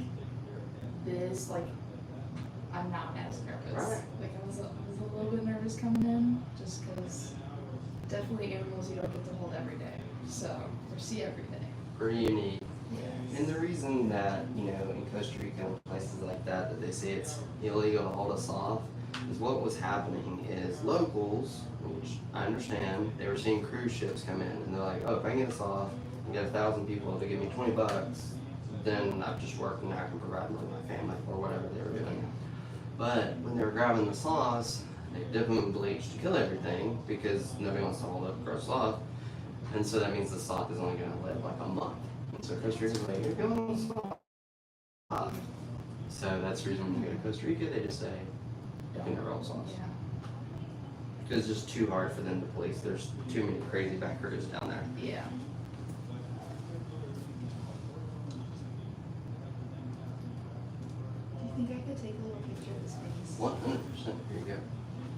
this, like I'm not as nervous. Right. Like I was a little bit nervous coming in, just cause definitely animals you don't get to hold every day, so or see every day. Pretty unique. Yes. And the reason that, you know, in Costa Rica and places like that, that they say it's illegal to hold a sloth, is what was happening is locals, which I understand, they were seeing cruise ships come in, and they're like, oh, if I can get a sloth and get 1,000 people to give me $20, then I've just worked and I can provide for my family, or whatever they were doing. But when they were grabbing the sloths, they dip them in bleach to kill everything, because nobody wants to hold up a gross sloth, and so that means the sloth is only going to live like a month. And so Costa Rica's like, you're going on a sloth. So that's the reason when you go to Costa Rica, they just say, you can never hold sloths. Yeah. Because it's just too hard for them to police. There's too many crazy backers down there. Yeah. Do you think I could take a little picture of his face? 100%. Here you go.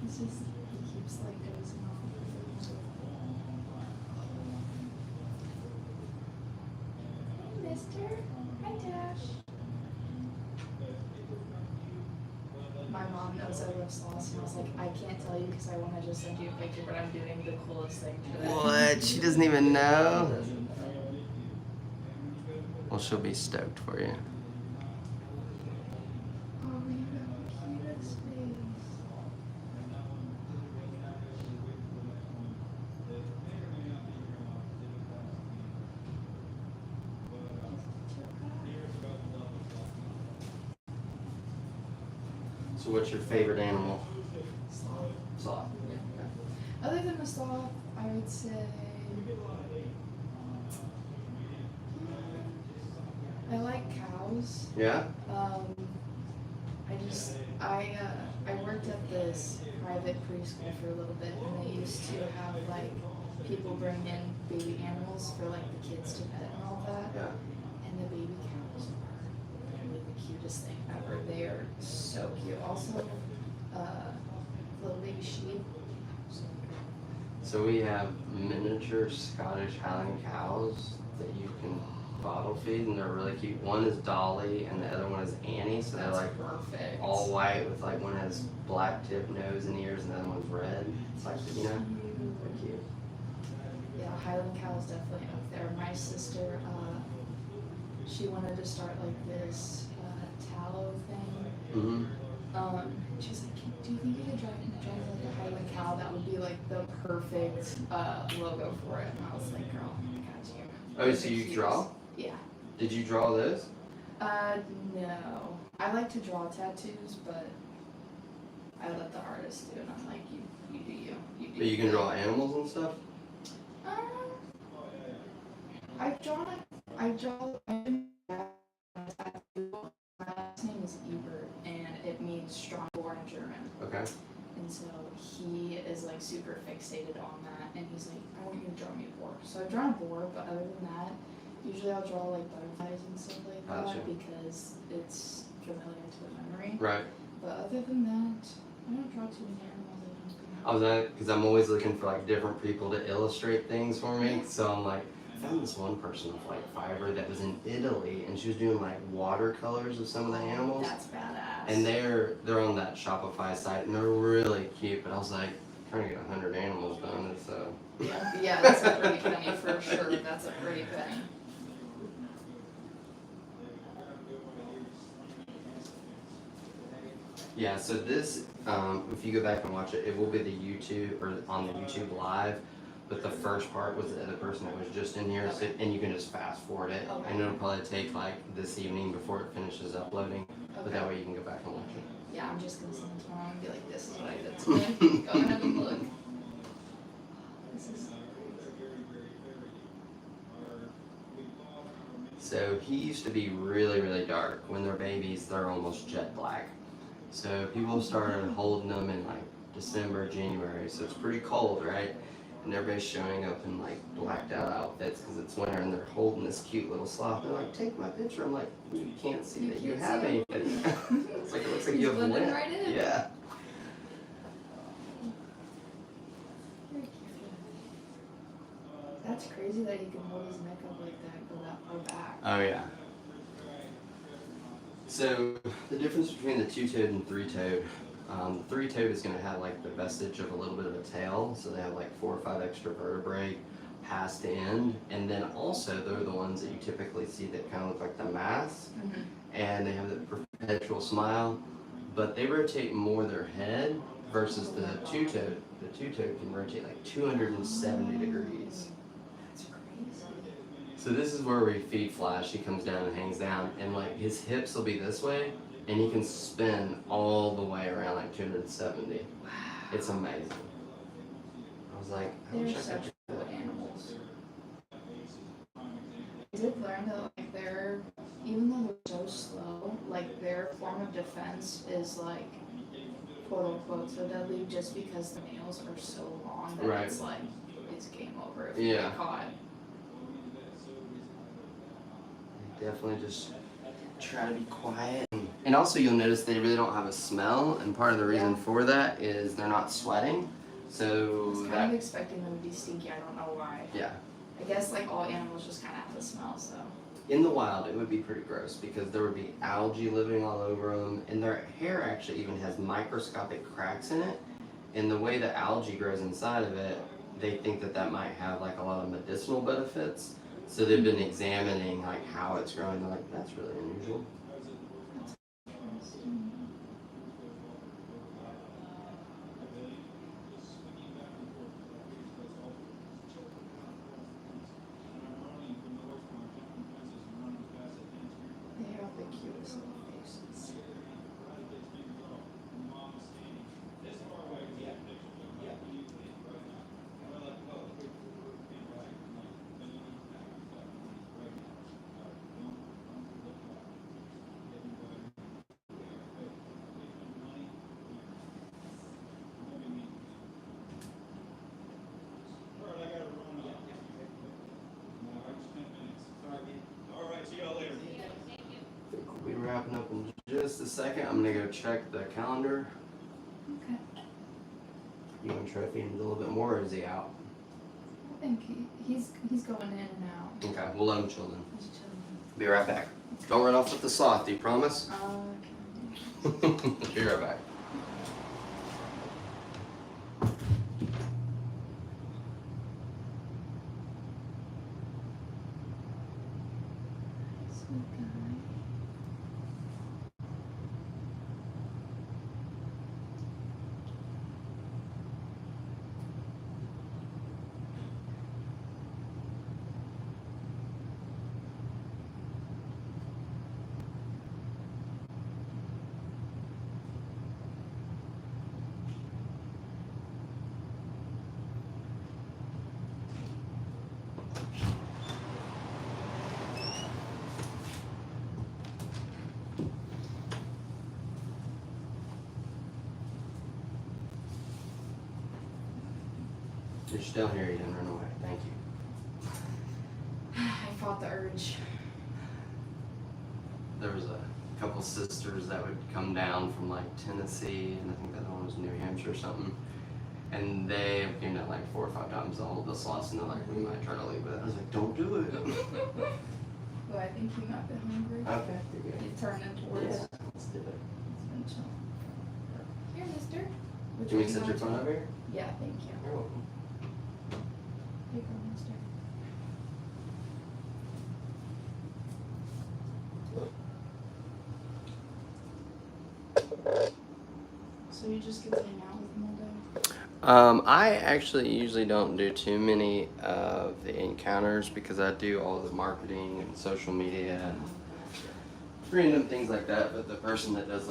It's just, he keeps like dozing off. Hey, mister. Hi, Dash. My mom knows I love sloths, and I was like, I can't tell you because I want to just send you a picture, but I'm doing the coolest thing for them. What? She doesn't even know? Doesn't know. Well, she'll be stoked for you. Oh, you have the cutest face. So what's your favorite animal? Sloth. Sloth. Other than the sloth, I would say I like cows. Yeah? I worked at this private preschool for a little bit, and they used to have like people bring in baby animals for like the kids to pet and all that. Yeah. And the baby cows are really the cutest thing ever. They are so cute. Also, little baby sheep. So So we have miniature Scottish Highland cows that you can bottle feed, and they're really cute. One is Dolly, and the other one is Annie. So they're that's like perfect. all white with like one has black tip nose and ears, and the other one's red. It's like, you know, they're cute. Yeah, Highland cow is definitely up there. My sister, she wanted to start like this tallow thing. Mm-hmm. She was like, do you think you could drive like a Highland cow? That would be like the perfect logo for it. And I was like, girl, I got you. Oh, so you draw? Yeah. Did you draw those? No. I like to draw tattoos, but I let the artist do it. I'm like, you do you. You do But you can you. draw animals and stuff? I draw my tattoo. My last name is Ebert, and it means strong boar in German. Okay. And so he is like super fixated on that, and he's like, I want you to draw me a boar. So I've drawn a boar, but other than that, usually I'll draw like butterflies and stuff like Gotcha. that because it's familiar to the memory. Right. But other than that, I don't draw too many animals. I was at, because I'm always looking for like different people to illustrate things for me. So I'm like, I found this one person with like fiber that was in Italy, and she was doing like watercolors of some of the animals. That's badass. And they're on that Shopify site, and they're really cute. But I was like, trying to get 100 animals done. It's yeah, that's a pretty penny for sure. That's a pretty penny. Yeah, so this, if you go back and watch it, it will be the YouTube, or on the YouTube live, but the first part was the other person that was just in here, so, and you can just fast forward it, Okay. and it'll probably take like this evening before it finishes uploading, but Okay. that way you can go back and watch it. Yeah, I'm just gonna send it to mom and be like, this is what I did today. Go ahead and look. This is So he used to be really, really dark. When they're babies, they're almost jet black. So people started holding them in like December, January, so it's pretty cold, right? and everybody's showing up in like blacked out outfits because it's winter, and they're holding this cute little sloth. They're like, take my picture. I'm like, you can't see that you have anything. It's like, it looks like you have blending lint. right in. Yeah. Very cute. That's crazy that he can hold his neck up like that, go that far back. Oh yeah. So the difference between the two-toed and three-toed, the three-toed is going to have like the vestige of a little bit of a tail, so they have like 4 or 5 extra vertebrae past end, and then also they're the ones that you typically see that kind of look like the mask, and they have the perpetual smile, but they rotate more their head versus the two-toed. The two-toed can rotate like 270 degrees. That's crazy. So this is where we feed Flash. He comes down and hangs down, and like his hips will be this way, and he can spin all the way around like 270. Wow. It's amazing. I was like, I They're wish I such could. cool animals. I did learn that like they're, even though they're so slow, like their form of defense is like quote unquote so deadly just because the nails are so long that Right. it's like it's game over if you Yeah. get caught. Definitely just try to be quiet. And also you'll notice they really don't have a smell, and part of the reason for that is they're not sweating. I So was kind of expecting them to be stinky, I don't know why. yeah. I guess like all animals just kind of have a smell, so. In the wild, it would be pretty gross because there would be algae living all over them, and their hair actually even has microscopic cracks in it. And the way the algae grows inside of it, they think that that might have like a lot of medicinal benefits. So they've been examining like how it's growing. They're like, that's really unusual. They have the cutest little faces. We'll be wrapping up in just a second. I'm gonna go check the calendar. Okay. You want to try to feed him a little bit more, or is he out? I think he's going in and out. Okay, we'll let him chill then. He's chilling. Be right back. Don't run off with the sloth, do you promise? Okay. Be right back. Sweet guy. You're still here, you didn't run away. Thank you. I fought the urge. There was a couple sisters that would come down from like Tennessee, and I think the other one was New Hampshire or something. And they have been at like 4 or 5 times to hold the sloths, and they're like, we might try to leave it. I was like, don't do it. Well, I think he might be hungry. Okay, you're good. He's turning towards. Yeah, let's do it. He's been chilling. Here, mister. Which Can we way you set your want phone to- over here? Yeah, thank you. You're welcome. Here you go, mister. So you just get to hang out with him all day? I actually usually don't do too many of the encounters because I do all the marketing and social media and random things like that. But the person that does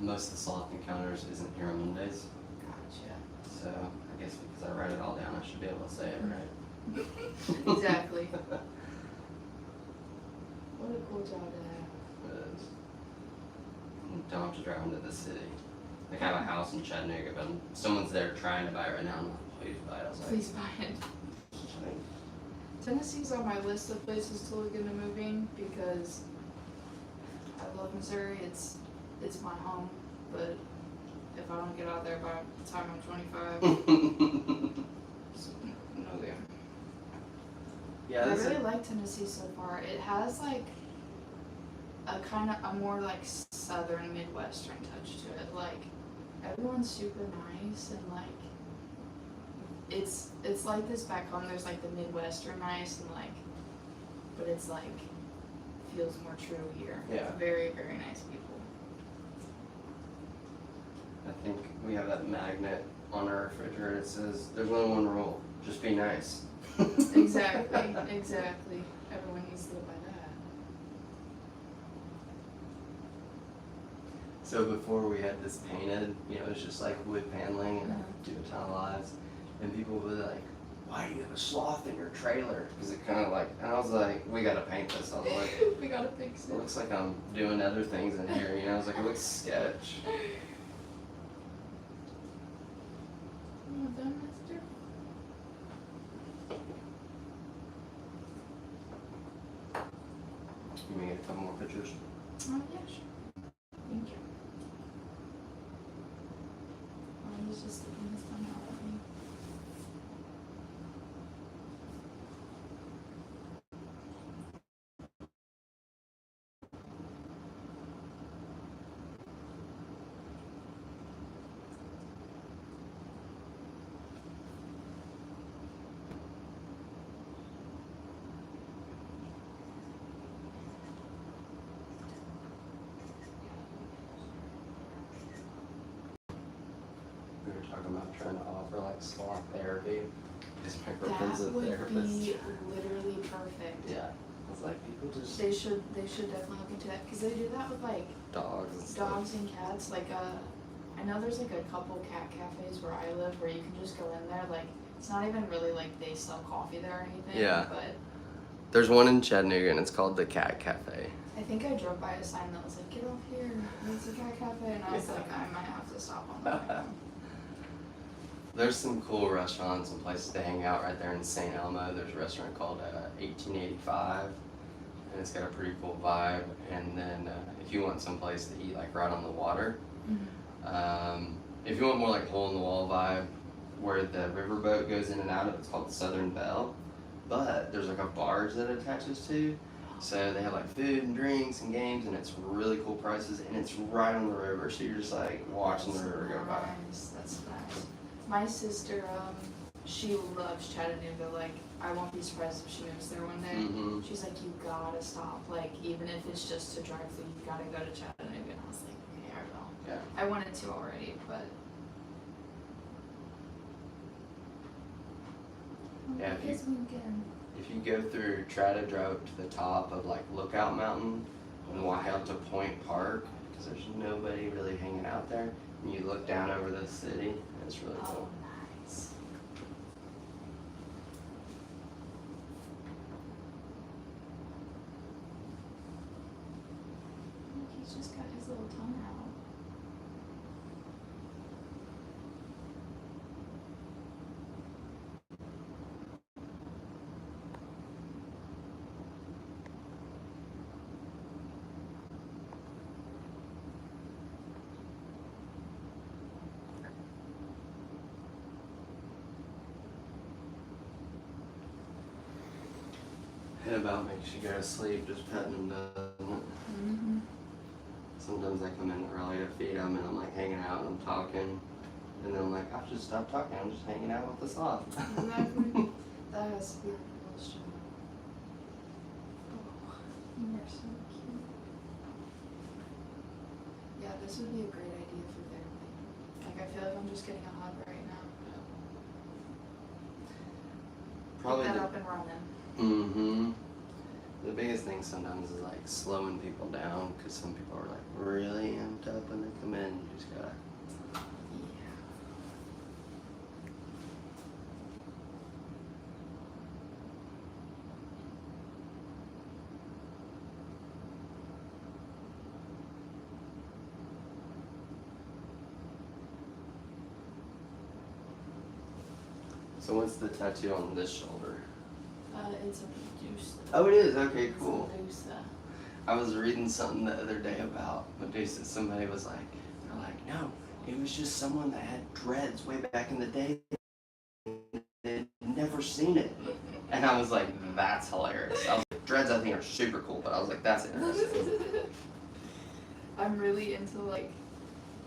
most of the sloth encounters isn't here on Mondays. Gotcha. So I guess because I write it all down, I should be able to say it right. Exactly. What a cool job to have. But don't have to drive into the city. Like I have a house in Chattanooga, but someone's there trying to buy it right now. I'm like, please buy it. I was like, Please buy it. Tennessee's on my list of places to look into moving because I love Missouri. It's my home, but if I don't get out there by the time I'm 25, it's no good. Yeah, I this really is, like Tennessee so far. It has like a kind of a more like southern Midwestern touch to it. Like everyone's super nice and like it's like this back home. There's like the Midwestern nice and like, but it's like feels more true here. Yeah. Very, very nice people. I think we have that magnet on our refrigerator that says, there's only one rule, just be nice. Exactly. Exactly. Everyone needs to live by that. So before we had this painted, you know, it was just like wood paneling and I do a ton of lives. And people would be like, why do you have a sloth in your trailer? Because it kind of like, and I was like, we gotta paint this. I was like, We gotta fix it it. looks like I'm doing other things in here, you know? I was like, it looks sketch. You done, mister? You may get a couple more pictures. Oh, yeah, sure. Thank you. I was just looking this one out at me. We were talking about trying to offer like sloth therapy. Because my That girlfriend's a would therapist. be literally perfect. Yeah. I was like, people just They should definitely look into that because they do that with like dogs and stuff. dogs and cats. Like I know there's like a couple cat cafes where I live where you can just go in there. Like it's not even really like they sell coffee there or anything. Yeah. But There's one in Chattanooga and it's called the Cat Cafe. I think I drove by a sign that was like, "Get off here, it's a cat cafe," and I was like, I might have to stop on the way home. There's some cool restaurants and places to hang out right there in St. Elmo. There's a restaurant called 1885, and it's got a pretty cool vibe. And then if you want some place to eat like right on the water, if you want more like hole in the wall vibe, where the riverboat goes in and out of, it's called the Southern Belle. But there's like a barge that it attaches to, so they have like food and drinks and games, and it's really cool prices, and it's right on the river, so you're just like watching the river go by. Nice. That's nice. My sister, she loves Chattanooga. Like, I won't be surprised if she moves there one day. Mm-hmm. She's like, you gotta stop. Like, even if it's just to drive through, you gotta go to Chattanooga. And I was like, okay, I will. Yeah. I wanted to already, but. Yeah, if you- This weekend. If you go through, try to drive up to the top of like Lookout Mountain and walk out to Point Park, because there's nobody really hanging out there, and you look down over the city, and it's really Oh, cool. nice. Look, he's just got his little tongue out. It about makes you go to sleep just petting them, doesn't it? Mm-hmm. Sometimes I come in early to feed them, and I'm like hanging out and I'm talking, and then I'm like, I should stop talking, I'm just hanging out with the sloth. Exactly. That has to be the most true. Oh, you are so cute. Yeah, this would be a great idea for therapy. Like, I feel like I'm just getting a hug right now. Probably Get that the- up and running. Mm-hmm. The biggest thing sometimes is like slowing people down, because some people are like really amped up when they come in. You just gotta. Yeah. So what's the tattoo on this shoulder? It's a Medusa. Oh, it is? Okay, It's a cool. Medusa. I was reading something the other day about Medusa. Somebody was like, they're like, no, it was just someone that had dreads way back in the day. They'd never seen it. And I was like, that's hilarious. I was like, dreads I think are super cool, but I was like, that's interesting. I'm really into like,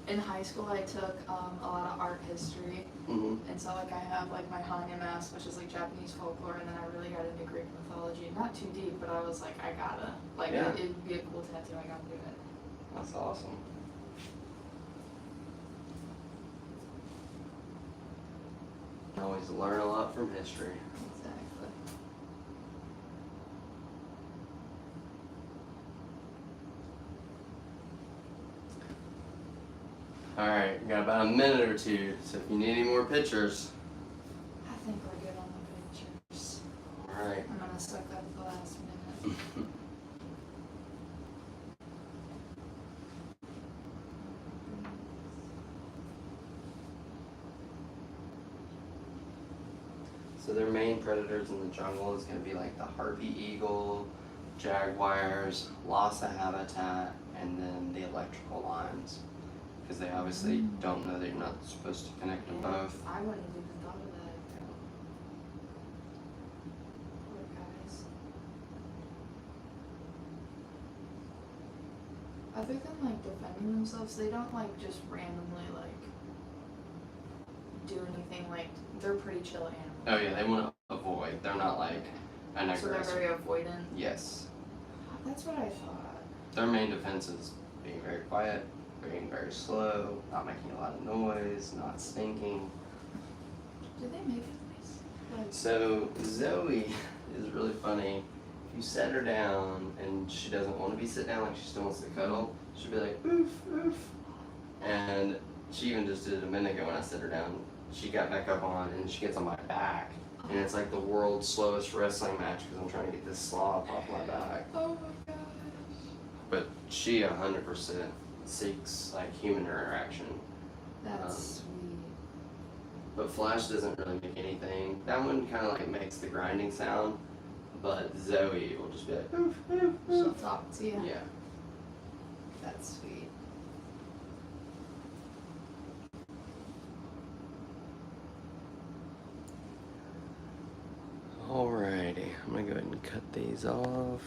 in high school I took a lot of art history, Mm-hmm. and so like I have like my Hanya mask, which is like Japanese folklore, and then I really got into Greek mythology. Not too deep, but I was like, I gotta, like, Yeah. it'd be a cool tattoo, I gotta do it. That's awesome. I always learn a lot from history. Exactly. Alright, we got about a minute or two, so if you need any more pictures. I think we're good on the pictures. Alright. I'm gonna suck up the last minute. So their main predators in the jungle is going to be like the harpy eagle, jaguars, loss of habitat, and then the electrical lines. Because they obviously don't know that you're not supposed to connect them both. I wouldn't have even thought of that. Poor guys. Other than like defending themselves, they don't like just randomly like do anything. Like, they're pretty chill animals. Oh yeah, they want to avoid. They're not like an So they're aggressor. very avoidant. Yes. That's what I thought. Their main defense is being very quiet, being very slow, not making a lot of noise, not stinking. Do they make a noise? Like, So Zoe is really funny. If you set her down and she doesn't want to be sit down, like she still wants to cuddle, she'll be like, oof, oof. And she even just did it a minute ago when I set her down. She got back up on and she gets on my back. And it's like the world's slowest wrestling match because I'm trying to get this sloth off my back. oh my gosh. But she 100% seeks like human interaction. That's sweet. But Flash doesn't really make anything. That one kind of like makes the grinding sound. But Zoe will just be like, oof, oof, She'll oof. talk to you. Yeah. That's sweet. Alrighty, I'm gonna go ahead and cut these off.